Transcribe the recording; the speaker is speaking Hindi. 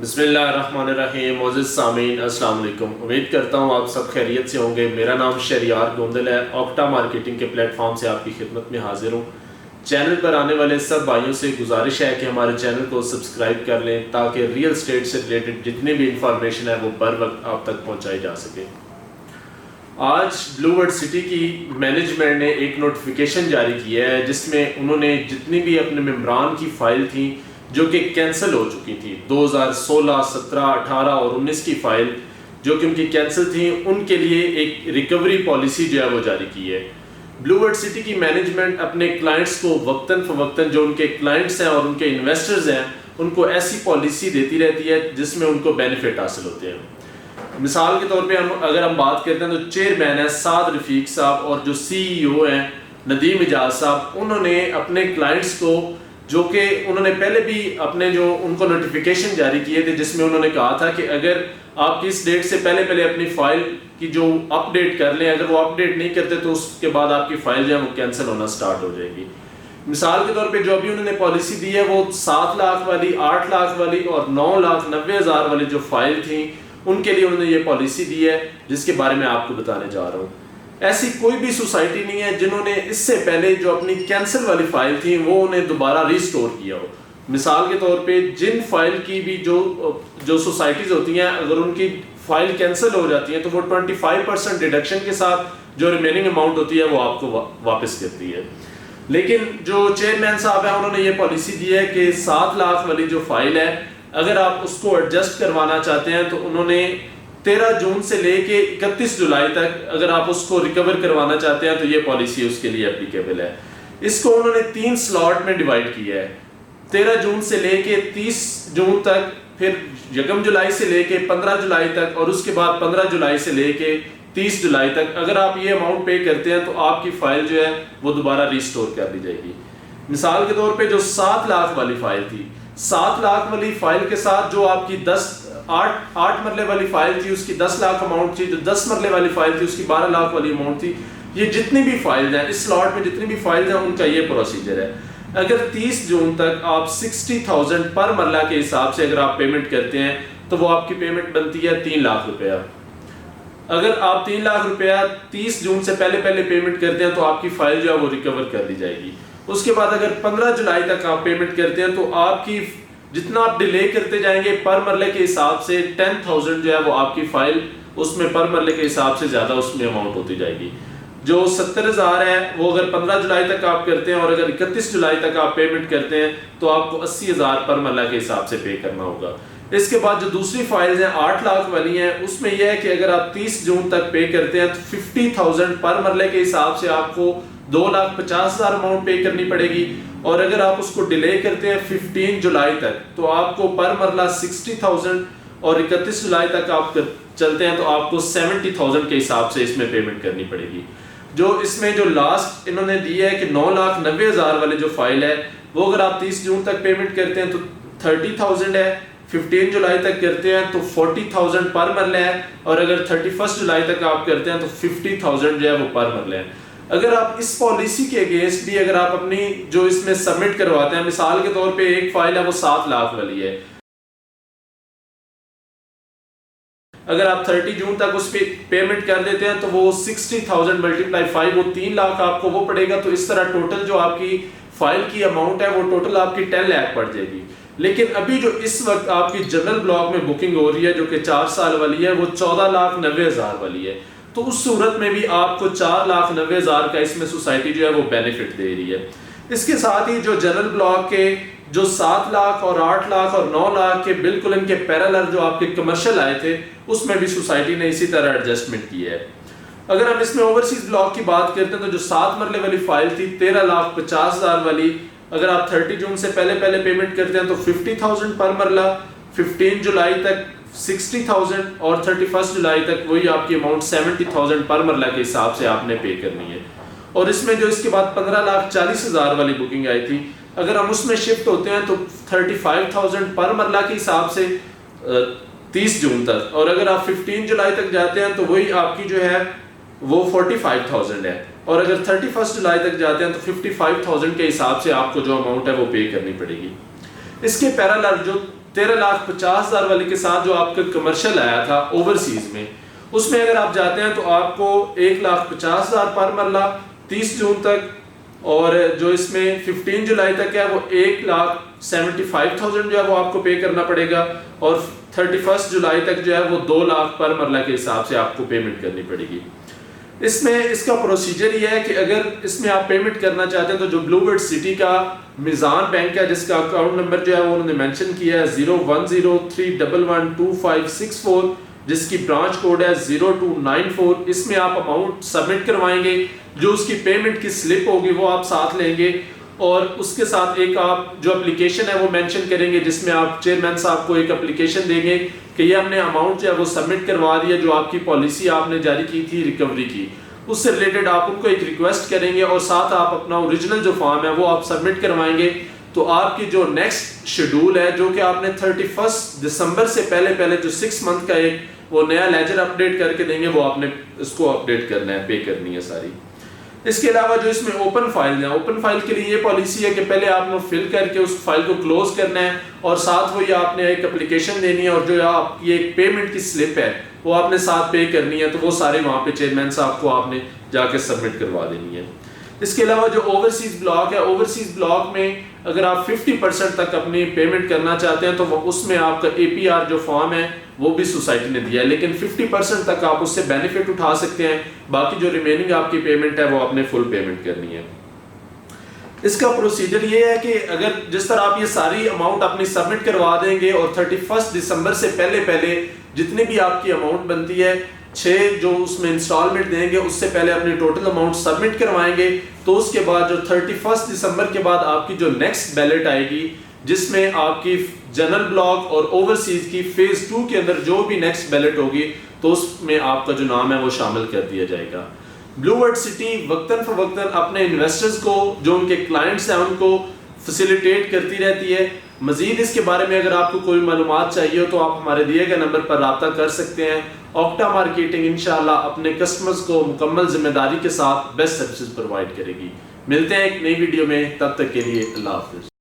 बिस्मिल्लाहिर्रहमानिर्रहीम। मोअज़्ज़िज़ सामीन अस्सलाम वालेकुम। उम्मीद करता हूँ आप सब खैरियत से होंगे। मेरा नाम शहरियार गोंदल है। ऑक्टा मार्केटिंग के प्लेटफॉर्म से आपकी खिदमत में हाजिर हूँ। चैनल पर आने वाले सब भाइयों से गुजारिश है कि हमारे चैनल को सब्सक्राइब कर लें ताकि रियल स्टेट से रिलेटेड जितनी भी इंफॉर्मेशन है वो बर वक्त आप तक पहुँचाई जा सके। आज ब्लूवर्ड सिटी की मैनेजमेंट ने एक नोटिफिकेशन जारी किया है जिसमें उन्होंने जितनी भी अपने मेंबरान की फ़ाइल थी जो कि कैंसिल हो चुकी थी 2016, 17, 18 और 19 की फ़ाइल जो कि उनकी कैंसिल थी, उनके लिए एक रिकवरी पॉलिसी जो है वो जारी की है। ब्लूवर्ड सिटी की मैनेजमेंट अपने क्लाइंट्स को वक्तन फ़वक्तन जो उनके क्लाइंट्स हैं और उनके इन्वेस्टर्स हैं उनको ऐसी पॉलिसी देती रहती है जिसमें उनको बेनिफिट हासिल होते हैं। मिसाल के तौर पे अगर हम बात करते हैं तो चेयरमैन है साद रफ़ीक साहब और जो CEO हैं नदीम इजाज़ साहब, उन्होंने अपने क्लाइंट्स को जो कि उन्होंने पहले भी अपने जो उनको नोटिफिकेशन जारी किए थे जिसमें उन्होंने कहा था कि अगर आप इस डेट से पहले अपनी फ़ाइल की जो अपडेट कर लें, अगर वो अपडेट नहीं करते तो उसके बाद आपकी फ़ाइल जो है वो कैंसिल होना स्टार्ट हो जाएगी। मिसाल के तौर पे जो अभी उन्होंने पॉलिसी दी है वो 7 लाख वाली, 8 लाख वाली और 9,90,000 वाली जो फ़ाइल थी उनके लिए उन्होंने ये पॉलिसी दी है जिसके बारे में आपको बताने जा रहा हूँ। ऐसी कोई भी सोसाइटी नहीं है जिन्होंने इससे पहले जो अपनी कैंसिल वाली फ़ाइल थी वो उन्हें दोबारा रिस्टोर किया हो। मिसाल के तौर पे जिन फाइल की भी जो सोसाइटीज़ होती हैं अगर उनकी फ़ाइल कैंसिल हो जाती है तो वो 25% डिडक्शन के साथ जो रिमेनिंग अमाउंट होती है वो आपको वापस करती है। लेकिन जो चेयरमैन साहब हैं उन्होंने ये पॉलिसी दी है कि 7 लाख वाली जो फ़ाइल है अगर आप उसको एडजस्ट करवाना चाहते हैं तो उन्होंने 13 जून से लेके 31 जुलाई तक अगर आप उसको रिकवर करवाना चाहते हैं तो ये पॉलिसी उसके लिए एप्लीकेबल है। इसको उन्होंने 3 स्लॉट में डिवाइड किया है, 13 जून से लेके 30 जून तक, फिर 1 जुलाई से लेके 15 जुलाई तक और उसके बाद 15 जुलाई से लेके 30 जुलाई तक। अगर आप ये अमाउंट पे करते हैं तो आपकी फ़ाइल जो है वो दोबारा रिस्टोर कर दी जाएगी। मिसाल के तौर पे जो 7 लाख वाली फ़ाइल थी, 7 लाख वाली फ़ाइल के साथ जो आपकी 8 मरले वाली फ़ाइल थी उसकी 10 लाख अमाउंट थी, जो 10 मरले वाली फ़ाइल थी उसकी 12 लाख वाली अमाउंट थी। ये जितनी भी फाइल्स हैं इस स्लॉट में जितनी भी फाइल्स हैं उनका ये प्रोसीजर है। अगर 30 जून तक आप 60,000 पर मरला के हिसाब से अगर आप पेमेंट करते हैं तो वो आपकी पेमेंट बनती है 3 लाख रुपया। अगर आप 3 लाख रुपया 30 जून से पहले पेमेंट करते हैं तो आपकी फ़ाइल जो है वो रिकवर कर दी जाएगी। उसके बाद अगर 15 जुलाई तक आप पेमेंट करते हैं तो आपकी जितना आप डिले करते जाएंगे पर मरले के हिसाब से 10,000 जो है वो आपकी फ़ाइल उसमें पर मरले के हिसाब से ज़्यादा उसमें अमाउंट होती जाएगी। जो 70,000 है वो अगर 15 जुलाई तक आप करते हैं और अगर 31 जुलाई तक आप पेमेंट करते हैं तो आपको 80,000 पर मरला के हिसाब से पे करना होगा। इसके बाद जो दूसरी फाइल्स हैं 8 लाख वाली हैं उसमें यह है कि अगर आप 30 जून तक पे करते हैं तो 50,000 पर मरले के हिसाब से आपको 2,50,000 अमाउंट पे करनी पड़ेगी और अगर आप उसको डिले करते हैं 15 जुलाई तक तो आपको पर मरला 60,000 और 31 जुलाई तक आप चलते हैं तो आपको 70,000 के हिसाब से इसमें पेमेंट करनी पड़ेगी। जो इसमें जो लास्ट इन्होंने दिया है कि 9,90,000 वाली जो फाइल है वो अगर आप 30 जून तक पेमेंट करते हैं तो 30,000 है, 15 जुलाई तक करते हैं तो 40,000 पर मरले है और अगर 31 जुलाई तक आप करते हैं तो 50,000 जो है वो पर मरले है। अगर आप इस पॉलिसी के अगेंस्ट भी अगर आप अपनी जो इसमें सबमिट करवाते हैं, मिसाल के तौर पे एक फाइल है वो 7 लाख वाली है, अगर आप 30 जून तक उस पर पेमेंट कर देते हैं तो वो 60,000 मल्टीप्लाई 5 वो 3 लाख आपको वो पड़ेगा। तो इस तरह टोटल जो आपकी फाइल की अमाउंट है वो टोटल आपकी 10 लाख पड़ जाएगी। लेकिन अभी जो इस वक्त आपकी जनरल ब्लॉक में बुकिंग हो रही है जो कि 4 साल वाली है वो 14,90,000 वाली है। तो उस सूरत में भी आपको 4,90,000 का इसमें सोसाइटी जो है वो बेनिफिट दे रही है। इसके साथ ही जो जनरल ब्लॉक के जो 7 लाख और 8 लाख और 9 लाख के बिल्कुल इनके पैरेलल जो आपके कमर्शियल आए थे उसमें भी सोसाइटी ने इसी तरह एडजस्टमेंट की है। अगर हम इसमें ओवरसीज ब्लॉक की बात करते हैं तो जो 7 मरले वाली फाइल थी 13,50,000 वाली, अगर आप 30 जून से पहले पेमेंट करते हैं तो 50,000 पर मरला, 15 जुलाई तक 60,000 और 31 जुलाई तक वही आपकी अमाउंट 70,000 पर मरला के हिसाब से आपने पे करनी है। और इसमें जो इसके बाद 15,40,000 वाली बुकिंग आई थी अगर हम उसमें शिफ्ट होते हैं तो 35,000 पर मरला के हिसाब से 30 जून तक, और अगर आप 15 जुलाई तक जाते हैं तो वही आपकी जो है वो 45,000 है, और अगर 31 जुलाई तक जाते हैं तो 55,000 के हिसाब से आपको जो अमाउंट है वो पे करनी पड़ेगी। इसके पैरेलल जो 13,50,000 वाले के साथ जो आपका कमर्शियल आया था ओवरसीज में, उसमें अगर आप जाते हैं तो आपको 1,50,000 पर मरला 30 जून तक, और जो इसमें 15 जुलाई तक है वो 1,75,000 जो है वो आपको पे करना पड़ेगा, और 31 जुलाई तक जो है वो 2 लाख पर मरला के हिसाब से आपको पेमेंट करनी पड़ेगी। इसमें इसका प्रोसीजर ये है कि अगर इसमें आप पेमेंट करना चाहते हैं तो जो ब्लूवर्ड सिटी का मिज़ान बैंक है, जिसका अकाउंट नंबर जो है वो उन्होंने मेंशन किया है 0103112564, जिसकी ब्रांच कोड है 0294, इसमें आप अमाउंट सबमिट करवाएंगे। जो उसकी पेमेंट की स्लिप होगी वो आप साथ लेंगे, और उसके साथ एक आप जो एप्लीकेशन है वो मेंशन करेंगे, जिसमें आप चेयरमैन साहब को एक एप्लीकेशन देंगे कि ये हमने अमाउंट जो है वो सबमिट करवा दिया, जो आपकी पॉलिसी आपने जारी की थी रिकवरी की, उससे रिलेटेड आप उनको एक रिक्वेस्ट करेंगे, और साथ आप अपना ओरिजिनल जो फॉर्म है वो आप सबमिट करवाएंगे। तो आपकी जो नेक्स्ट शेड्यूल है, जो कि आपने 31 दिसंबर से पहले जो 6 मंथ का एक वो नया लेजर अपडेट करके देंगे, वो आपने इसको अपडेट करना है, पे करनी है सारी। इसके अलावा जो इसमें ओपन फाइल है, ओपन फाइल के लिए ये पॉलिसी है कि पहले आपने फिल करके उस फाइल को क्लोज करना है, और साथ वो ये आपने एक एप्लीकेशन देनी है, और जो आपकी एक पेमेंट की स्लिप है वो आपने साथ पे करनी है। तो वो सारे वहाँ पे चेयरमैन साहब को आपने जाके सबमिट करवा देनी है। इसके अलावा जो ओवरसीज ब्लॉक है, ओवरसीज ब्लॉक में अगर आप 50% तक अपनी पेमेंट करना चाहते हैं तो उसमें आपका APR जो फॉर्म है वो भी सोसाइटी ने दिया है, लेकिन 50% तक आप उससे बेनिफिट उठा सकते हैं। बाकी जो रिमेनिंग आपकी पेमेंट है वो आपने फुल पेमेंट करनी है। इसका प्रोसीजर ये है कि अगर जिस तरह आप ये सारी अमाउंट अपनी सबमिट करवा देंगे, और 31 दिसंबर से पहले जितनी भी आपकी अमाउंट बनती है 6 जो उसमें इंस्टॉलमेंट देंगे, उससे पहले अपनी टोटल अमाउंट सबमिट करवाएंगे, तो उसके बाद जो 31 दिसंबर के बाद आपकी जो नेक्स्ट बैलेट आएगी, जिसमें आपकी जनरल ब्लॉक और ओवरसीज की फेज 2 के अंदर जो भी नेक्स्ट बैलेट होगी, तो उसमें आपका जो नाम है वो शामिल कर दिया जाएगा। ब्लूवर्ड सिटी वक्तन फवक्तन अपने इन्वेस्टर्स को, जो उनके क्लाइंट्स हैं, उनको फैसिलिटेट करती रहती है। मजीद इसके बारे में अगर आपको कोई मालूमात चाहिए हो तो आप हमारे दिए गए नंबर पर रब्ता कर सकते हैं। ऑक्टा मार्केटिंग इंशाल्लाह अपने कस्टमर्स को मुकम्मल जिम्मेदारी के साथ बेस्ट सर्विसेज प्रोवाइड करेगी। मिलते हैं एक नई वीडियो में, तब तक के लिए अल्लाह हाफिज़।